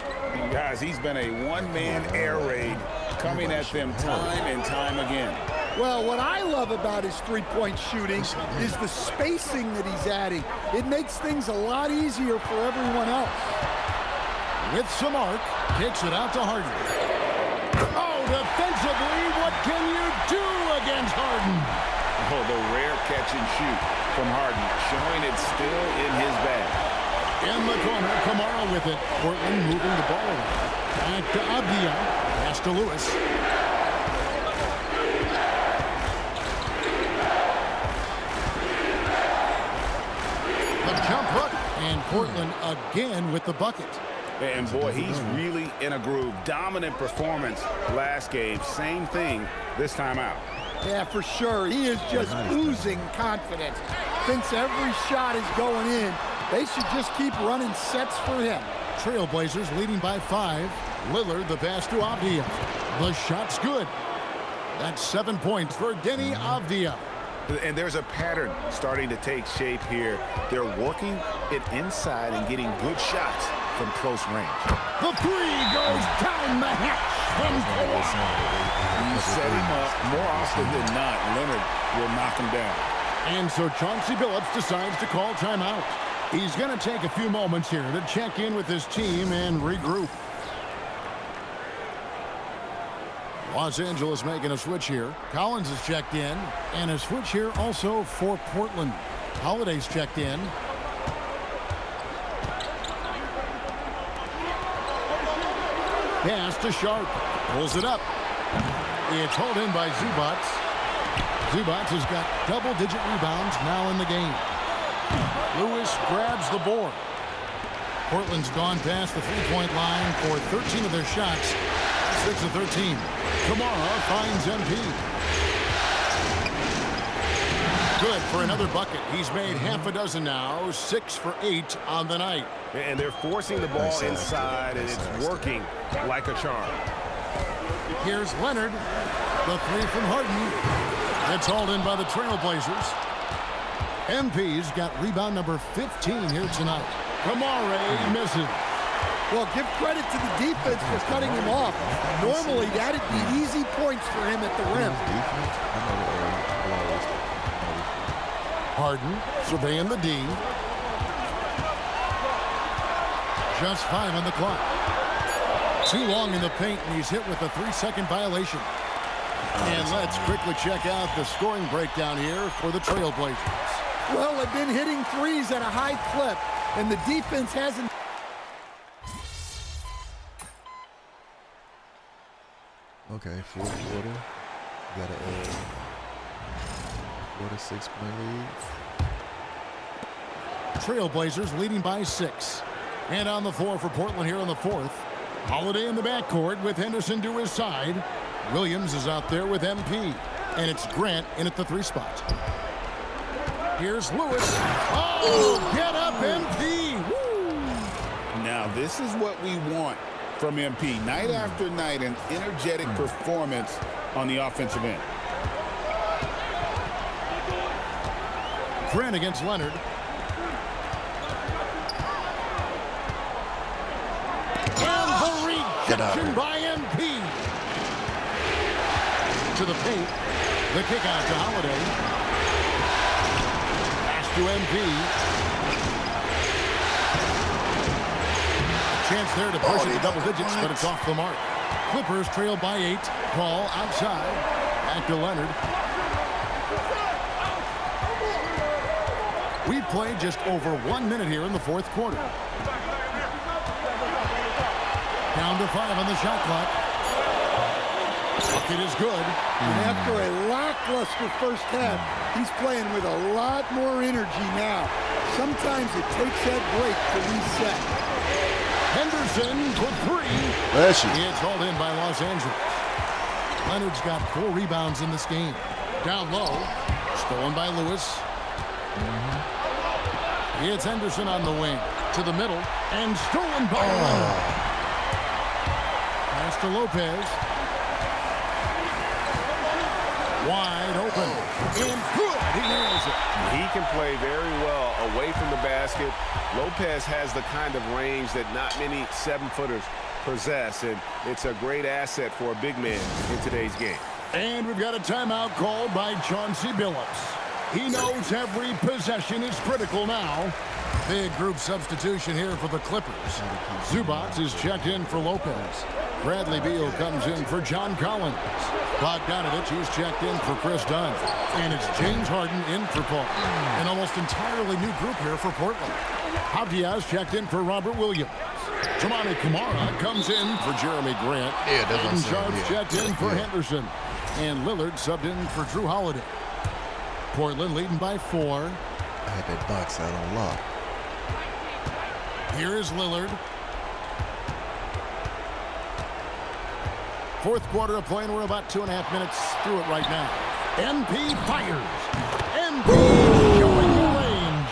Guys, he's been a one-man air raid coming at them time and time again. Well, what I love about his three-point shooting is the spacing that he's adding. It makes things a lot easier for everyone else. With some arc, kicks it out to Harden. Oh, defensively, what can you do against Harden? Oh, the rare catch and shoot from Harden, showing it's still in his bag. In the corner, Kamara with it. Portland moving the ball around. Back to Avdia. Pass to Lewis. The jump hook. And Portland again with the bucket. And boy, he's really in a groove. Dominant performance last game. Same thing this time out. Yeah, for sure. He is just oozing confidence. Thinks every shot is going in. They should just keep running sets for him. Trailblazers leading by 5. Lillard the pass to Avdia. The shot's good. That's 7 points for Denny Avdia. And there's a pattern starting to take shape here. They're working it inside and getting good shots from close range. The three goes down the hatch from Kawhi. You set him up more often than not. Leonard will knock him down. And so Chauncey Billups decides to call timeout. He's going to take a few moments here to check in with his team and regroup. Los Angeles making a switch here. Collins has checked in. And a switch here also for Portland. Holiday's checked in. pass to Sharp. Pulls it up. It's hauled in by Zubats. Zubats has got double-digit rebounds now in the game. Lewis grabs the board. Portland's gone past the three-point line for 13 of their shots. 6 of 13. Kamara finds MP. Good for another bucket. He's made half a dozen now. 6 for 8 on the night. And they're forcing the ball inside, and it's working like a charm. Here's Leonard. The three from Harden. It's hauled in by the Trailblazers. MP's got rebound number 15 here tonight. Kamara misses. Well, give credit to the defense for cutting him off. Normally, that'd be easy points for him at the rim. Harden surveying the D. Just 5 on the clock. Too long in the paint, and he's hit with a 3-second violation. And let's quickly check out the scoring breakdown here for the Trailblazers. Well, they've been hitting threes at a high clip, and the defense hasn't. Okay, fourth quarter. Got a 4 to 6-point lead. Trailblazers leading by 6. And on the floor for Portland here in the fourth. Holiday in the backcourt with Henderson to his side. Williams is out there with MP. And it's Grant in at the 3 spot. Here's Lewis. Oh, get up, MP. Woo. Now, this is what we want from MP. Night after night, an energetic performance on the offensive end. Grant against Leonard. And the rejection by MP. To the paint. The kick out to Holiday. Pass to MP. Chance there to push it to double digits, but it's off the mark. Clippers trail by 8. Ball outside. Back to Leonard. We played just over 1 minute here in the fourth quarter. Down to 5 on the shot clock. It is good. And after a lackluster first half, he's playing with a lot more energy now. Sometimes it takes that break to reset. Henderson for 3. Bless you. It's hauled in by Los Angeles. Leonard's got 4 rebounds in this game. Down low. Stolen by Lewis. It's Henderson on the wing. To the middle. And stolen by Leonard. Pass to Lopez. Wide open. And good. He nails it. He can play very well away from the basket. Lopez has the kind of range that not many 7-footers possess, and it's a great asset for a big man in today's game. And we've got a timeout called by Chauncey Billups. He knows every possession is critical now. Big group substitution here for the Clippers. Zubats is checked in for Lopez. Bradley Beal comes in for John Collins. Bogdanovich, he's checked in for Chris Dunn. And it's James Harden in for Paul. An almost entirely new group here for Portland. Javier checked in for Robert Williams. Tamani Kamara comes in for Jeremy Grant. Aiden Sharp's checked in for Henderson. And Lillard subbed in for Drew Holiday. Portland leading by 4. I had that box out on lock. Here is Lillard. Fourth quarter of play, and we're about 2.5 minutes through it right now. MP fires. MP showing the range.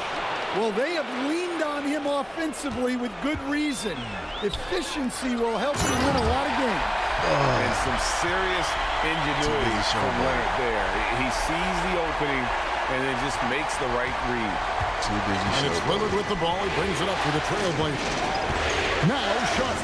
Well, they have leaned on him offensively with good reason. Efficiency will help him win a lot of games. And some serious ingenuity from Leonard there. He sees the opening and then just makes the right read. Too busy. And it's Lillard with the ball. He brings it up for the Trailblazers. Now Sharp.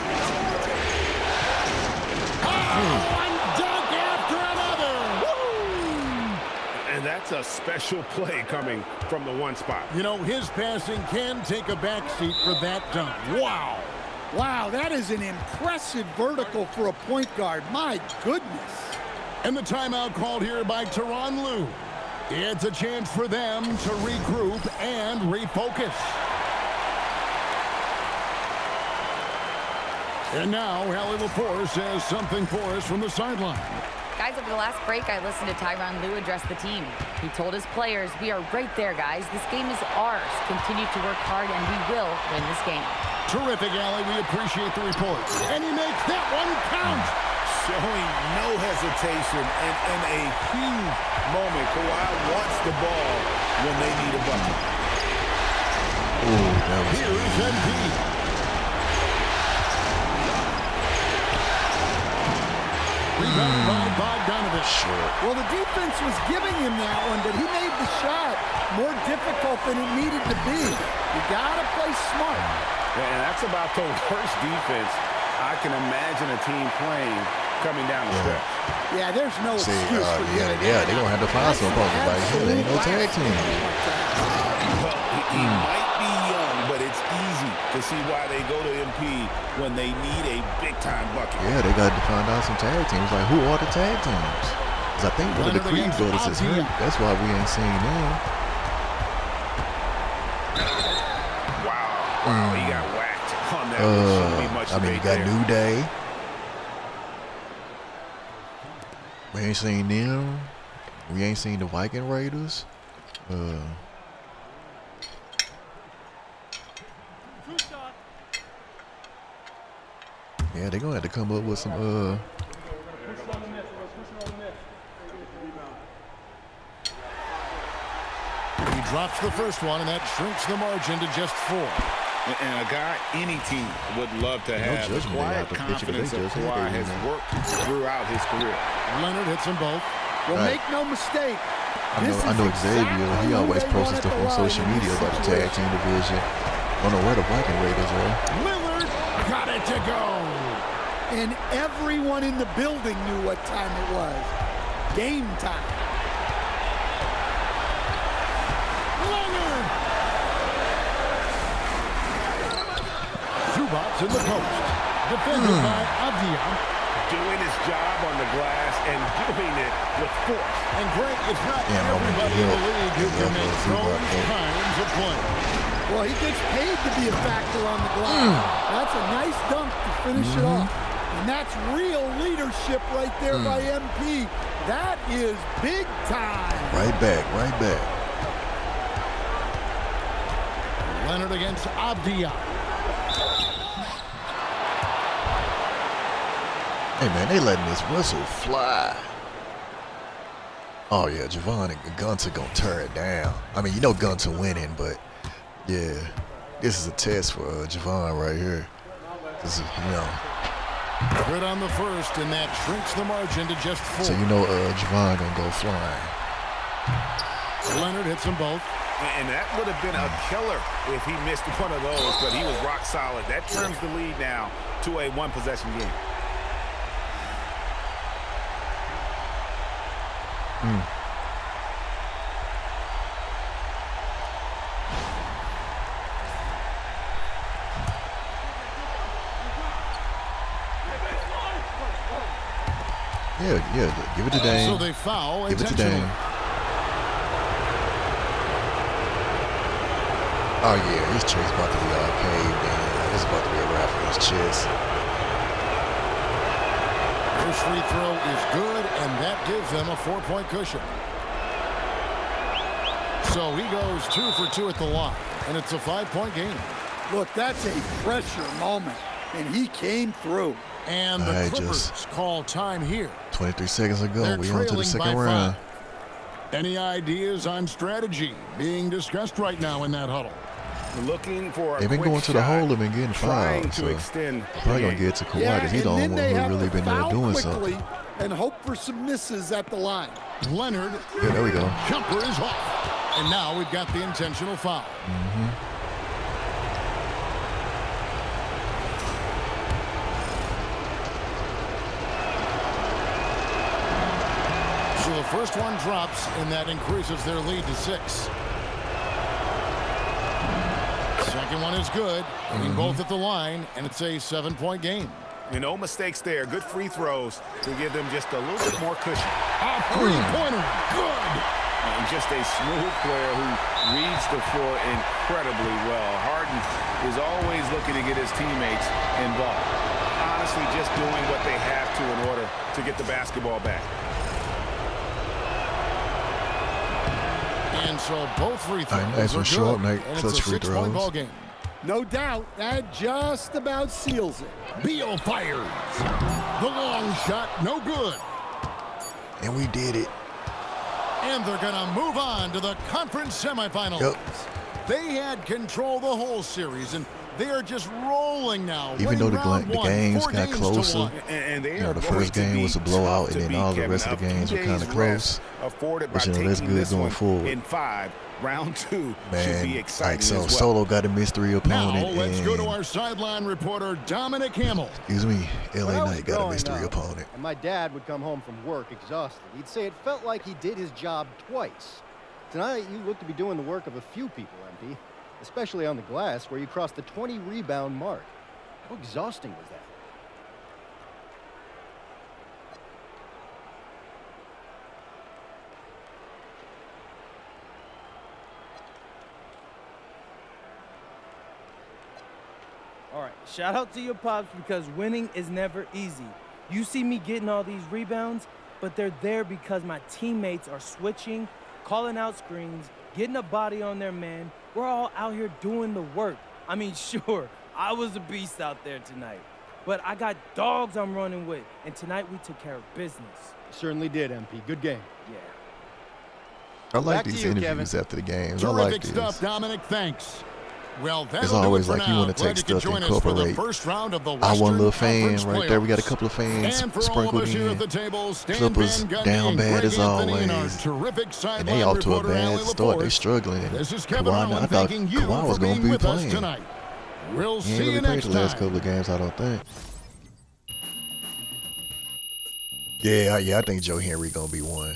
One dunk after another. Woo! And that's a special play coming from the 1 spot. You know, his passing can take a backseat for that dunk. Wow. Wow, that is an impressive vertical for a point guard. My goodness. And the timeout called here by Tyronn Lue. It's a chance for them to regroup and refocus. And now, Hallie Lepore says something for us from the sideline. Guys, over the last break, I listened to Tyronn Lue address the team. He told his players, "We are right there, guys. This game is ours. Continue to work hard, and we will win this game." Terrific, Allie. We appreciate the report. And he makes that one count. Showing no hesitation and a huge moment. Kawhi wants the ball when they need a bucket. Here is MP. Rebounded by Bogdanovich. Well, the defense was giving him that one, but he made the shot more difficult than it needed to be. You got to play smart. And that's about the worst defense I can imagine a team playing coming down the stretch. Yeah, there's no excuse for they're going to have to find some opponents like here. There ain't no tag team. Well, he might be young, but it's easy to see why they go to MP when they need a big-time bucket. Yeah, they got to find out some tag teams. Like, who are the tag teams? Because I think one of the Creed brothers is hurt. That's why we ain't seen them. Wow, he got whacked on that. Shouldn't be much I mean, you got New Day. We ain't seen them. We ain't seen the Viking Raiders. Yeah, they're gonna have to come up with some He drops the first one, and that shrinks the margin to just 4. And a guy any team would love to have. The quiet confidence of Kawhi has worked throughout his career. Leonard hits them both. Well, make no mistake. I know Xavier, he always posts stuff on social media about the tag team division. I don't know where the Viking Raiders are. Lillard got it to go. And everyone in the building knew what time it was. Game time. Leonard. Zubats in the post. Defended by Avdia. Doing his job on the glass and doing it with force. And Greg, it's not everybody in the league who can make those kinds of plays. Well, he gets paid to be a factor on the glass. That's a nice dunk to finish it off. And that's real leadership right there by MP. That is big time. Right back, right back. Leonard against Avdia. Hey, man, they letting this whistle fly. Oh, yeah, Javon and Gunter going to tear it down. I mean, you know Gunter winning, but, yeah, this is a test for Javon right here. This is, you know. Good on the first, and that shrinks the margin to just 4. So, you know, Javon going to go flying. Leonard hits them both. And that would have been a killer if he missed one of those, but he was rock solid. That turns the lead now to a one-possession game. Yeah, give it to Dame. So they foul. Give it to Dame. Oh, yeah, his chest about to be all caved in. It's about to be a wrap for his chest. First free throw is good, and that gives them a 4-point cushion. So he goes 2 for 2 at the line, and it's a 5-point game. Look, that's a pressure moment, and he came through. And the Clippers call time here. 23 seconds ago, They're we on to the second round. 5. Any ideas on strategy being discussed right now in that huddle? Looking for a They've been going to the hole and been getting fouled, so probably going to get to Kawhi because he's the only one who really been there doing something. And hope for some misses at the line. Leonard. Yeah, there we go. Jumper is off. And now we've got the intentional foul. So the first one drops, and that increases their lead to 6. Second one is good, hitting both at the line, and it's a 7-point game. And no mistakes there. Good free throws to give them just a little bit more cushion. A three-pointer, good. And just a smooth player who reads the floor incredibly well. Harden is always looking to get his teammates involved. honestly just doing what they have to in order to get the basketball back. And so both free throws nice are one, good, short night, and clutch it's a free 6-point throws. ball game. No doubt, that just about seals it. Beal fires. The long shot, no good. And we did it. And they're going to move on to the conference semifinals. Yep. They had control the whole series, and they are just rolling now. Even though the round one, games 4 got games closer, to 1. And they you know, are the going first to game be was a blowout, tough and to then beat, all the Kevin. rest of the games were kind of close. Afforded by But, you know, taking that's good this going one forward. in 5. Round 2 should be Man, exciting like so, as well. Solo got a mystery opponent. Now let's and, go to our sideline reporter, Dominic Hamill. excuse me, LA When I was Knight got a growing mystery up, opponent. And my dad would come home from work exhausted. He'd say it felt like he did his job twice. Tonight, you look to be doing the work of a few people, MP, especially on the glass where you crossed the 20-rebound mark. How exhausting was that? All right, shout out to your pops because winning is never easy. You see me getting all these rebounds, but they're there because my teammates are switching, calling out screens, getting a body on their man. We're all out here doing the work. I mean, sure, I was a beast out there tonight, but I got dogs I'm running with, and tonight we took care of business. You certainly did, MP. Good game. Yeah. I like Back to these you, interviews Kevin. after the games. I Terrific like this. stuff, Dominic. Thanks. Well, that'll It's do always it for like you now. want to Glad take you could stuff and join us for the incorporate. first round of the I Western one little fan Conference right there. We got a playoffs. couple of fans And for all of sprinkled us here at in. the table, Stan Clippers Van Gundy down and bad Greg as Anthony and our always. terrific And sideline they off to a reporter, Allie bad start. They LaForce. struggling. And This is Kevin Kawhi, Harlan I thought thanking you Kawhi was for going being to be with us playing. tonight. We'll He ain't see you really played next the last time. couple of games, I don't think. Yeah, I think Joe Henry going to be one.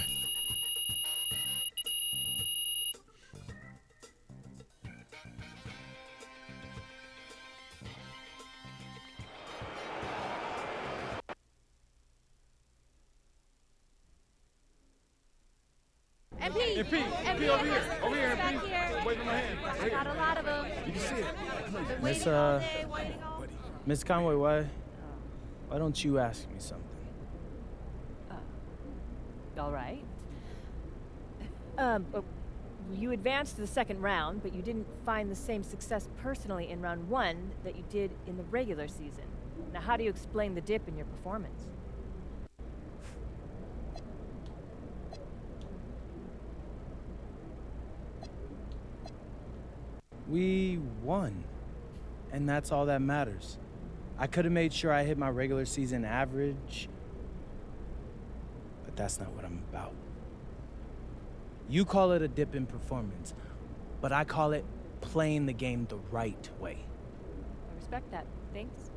MP, MP, over here. Over here, back MP. here. Wave in my hand. Right I here. got a lot of them. You can see it. Been Miss, waiting all day, waiting all Miss Conway, why don't you ask me something? All right. You advanced to the second round, but you didn't find the same success personally in round 1 that you did in the regular season. Now, how do you explain the dip in your performance? We won, and that's all that matters. I could have made sure I hit my regular season average, but that's not what I'm about. You call it a dip in performance, but I call it playing the game the right way. I respect that. Thanks.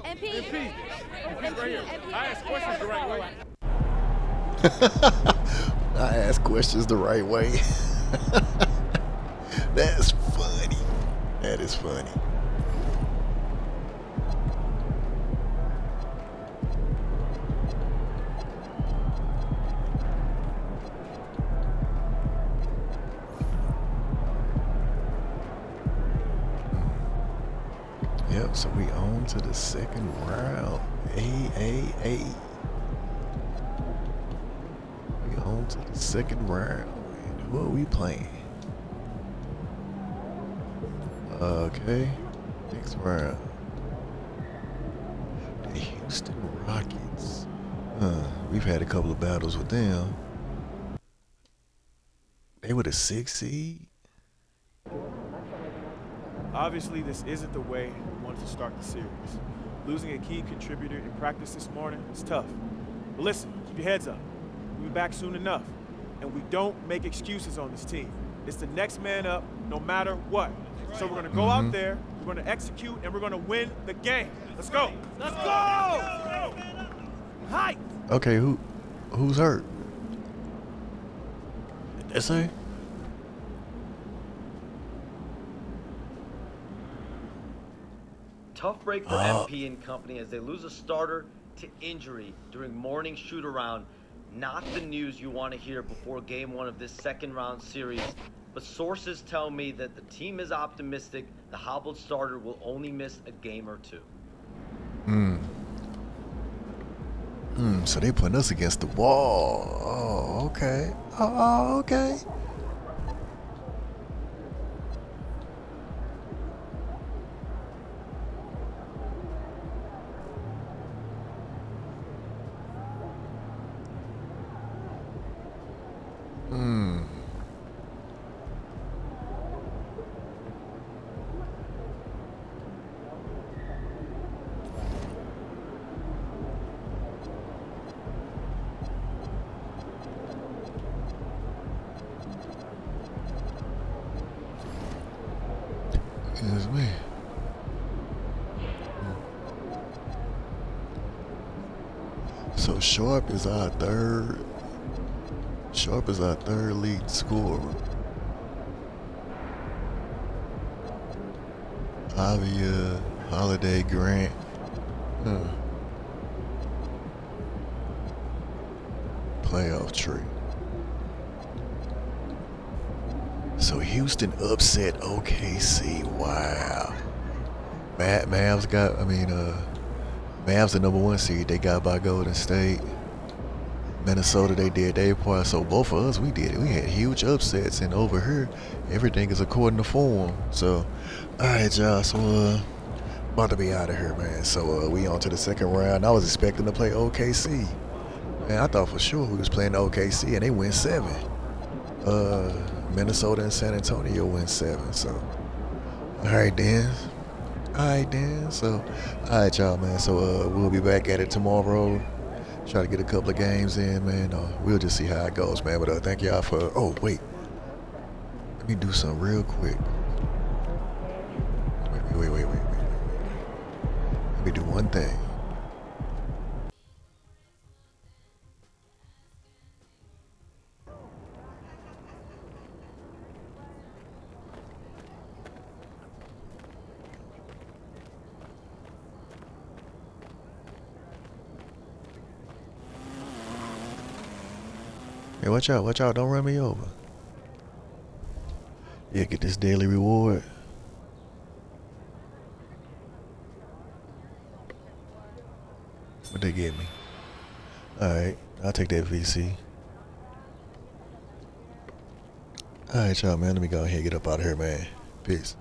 MP. MP, right here. I ask questions the right way. I ask questions the right way. That's funny. That is funny. Yep, so we on to the second round. Hey. We on to the second round. And who are we playing? Okay, next round. The Houston Rockets. We've had a couple of battles with them. They were the 6th seed. Obviously, this isn't the way we wanted to start the series. Losing a key contributor in practice this morning is tough. But listen, keep your heads up. We'll be back soon enough. And we don't make excuses on this team. It's the next man up, no matter what. So we're gonna go out there, we're gonna execute, and we're gonna win the game. Let's go! Let's go! Hi! Okay, who's hurt? That's it? Tough break for MP and company as they lose a starter to injury during morning shoot-around. Not the news you want to hear before game 1 of this second round series, but sources tell me that the team is optimistic the hobbled starter will only miss a game or 2. So they putting us against the wall. Oh, okay. Oh, okay. It's me. So Sharp is our third. Sharp is our third lead scorer. Avia, Holiday, Grant. Playoff tree. So Houston upset OKC. Wow. Mavs got, Mavs the #1 seed. They got by Golden State. Minnesota, they did their part. So both of us, we did it. We had huge upsets, and over here, everything is according to form. So, all right, y'all. So, about to be out of here, man. So we on to the second round. I was expecting to play OKC. Man, I thought for sure we was playing OKC, and they win 7. Minnesota and San Antonio win 7. So, all right, then. So, all right, y'all, man. So we'll be back at it tomorrow. Try to get a couple of games in, man. We'll just see how it goes, man. But thank y'all for. Oh, wait. Let me do something real quick. Wait. Let me do one thing. Hey, watch out, don't run me over. Yeah, get this daily reward. What they give me? Alright, I'll take that VC. Alright, y'all, man, let me go ahead and get up out of here, man. Peace.